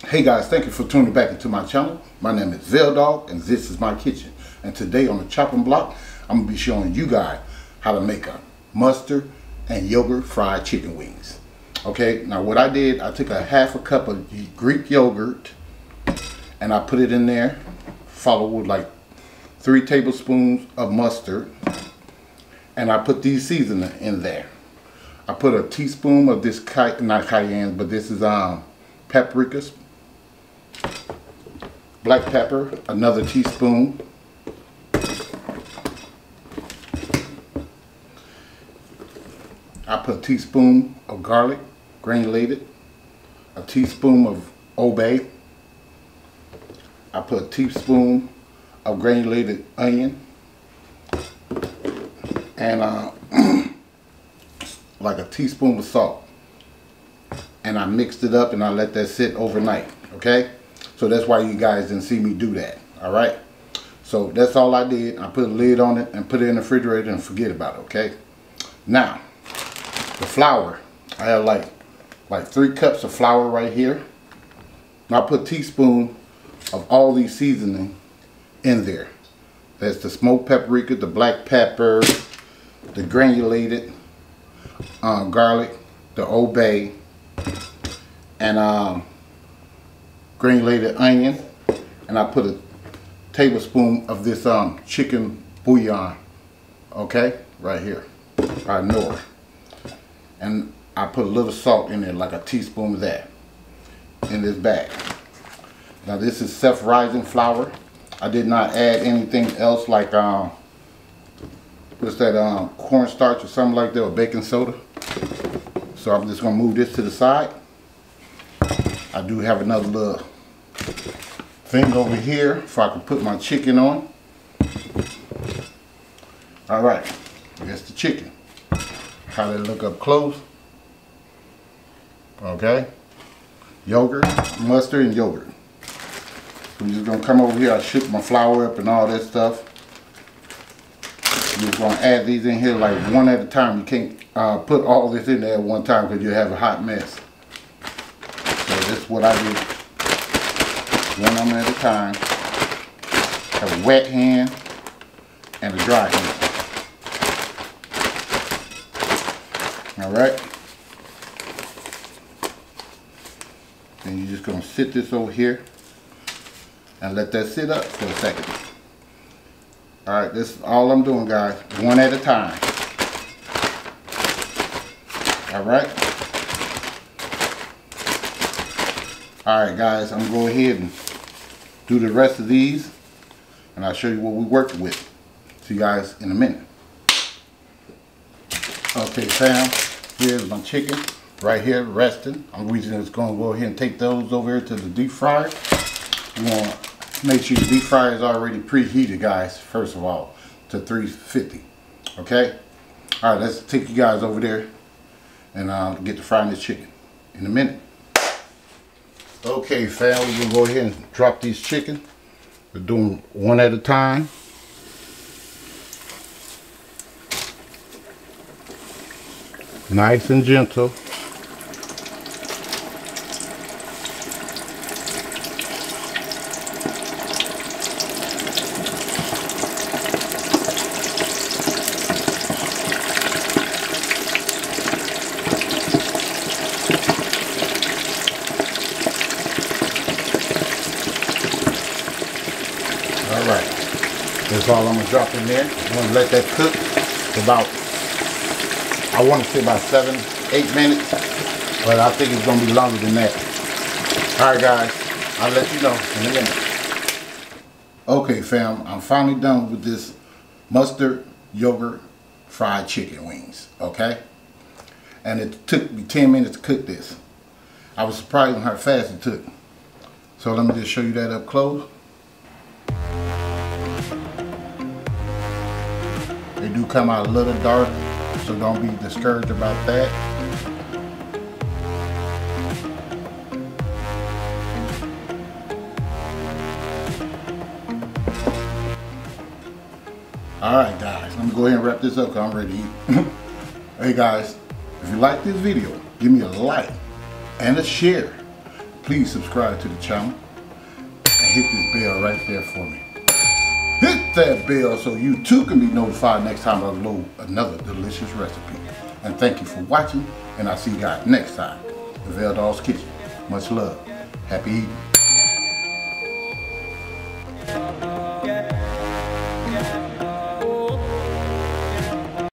Hey guys, thank you for tuning back into my channel. My name is Dog and this is my kitchen. And today on the chopping block, I'm going to be showing you guys how to make a mustard and yogurt fried chicken wings. Okay, now what I did, I took a half a cup of Greek yogurt and I put it in there, followed with like 3 tablespoons of mustard, and I put these seasonings in there. I put a teaspoon of this, not cayenne, but this is paprika, black pepper, another teaspoon. I put a teaspoon of garlic, granulated, a teaspoon of Old Bay. I put a teaspoon of granulated onion, and like a teaspoon of salt. And I mixed it up and I let that sit overnight, okay? So that's why you guys didn't see me do that, all right? So that's all I did. I put a lid on it and put it in the refrigerator and forget about it, okay? Now, the flour, I have like 3 cups of flour right here. Now I put a teaspoon of all these seasoning in there. That's the smoked paprika, the black pepper, the granulated garlic, the Old Bay, and granulated onion, and I put a tablespoon of this chicken bouillon, okay, right here, KNORR, and I put a little salt in there, like a teaspoon of that, in this bag. Now this is self-rising flour. I did not add anything else like what's that, cornstarch or something like that, or baking soda. So I'm just gonna move this to the side. I do have another little thing over here so I can put my chicken on. All right, that's the chicken. How they look up close. Okay, yogurt, mustard, and yogurt. I'm just gonna come over here. I shook my flour up and all that stuff. I'm just gonna add these in here like one at a time. You can't put all this in there at one time because you have a hot mess. So this is what I do. One of them at a time. Have a wet hand and a dry hand. All right. And you're just gonna sit this over here and let that sit up for a second. All right, this is all I'm doing, guys. One at a time. All right. All right, guys, I'm gonna go ahead and do the rest of these, and I'll show you what we worked with. See you guys in a minute. Okay, fam, here's my chicken right here resting. I'm just gonna go ahead and take those over here to the deep fryer. You want to make sure your deep fryer is already preheated, guys, first of all, to 350. Okay? All right, let's take you guys over there and get to frying this chicken in a minute. Okay, fam, we're going to go ahead and drop these chicken. We're doing one at a time. Nice and gentle. Alright, that's all I'm going to drop in there. I'm going to let that cook for about, I want to say about 7-8 minutes, but I think it's going to be longer than that. Alright guys, I'll let you know in a minute. Okay fam, I'm finally done with this mustard yogurt fried chicken wings, okay? And it took me 10 minutes to cook this. I was surprised on how fast it took. So let me just show you that up close. They do come out a little dark, so don't be discouraged about that. Alright guys, let me go ahead and wrap this up because I'm ready to eat. Hey guys, if you like this video, give me a like and a share. please subscribe to the channel and hit this bell right there for me. Hit that bell so you too can be notified next time I upload another delicious recipe. And thank you for watching, and I'll see you guys next time in DOGG's Kitchen. Much love. Happy eating.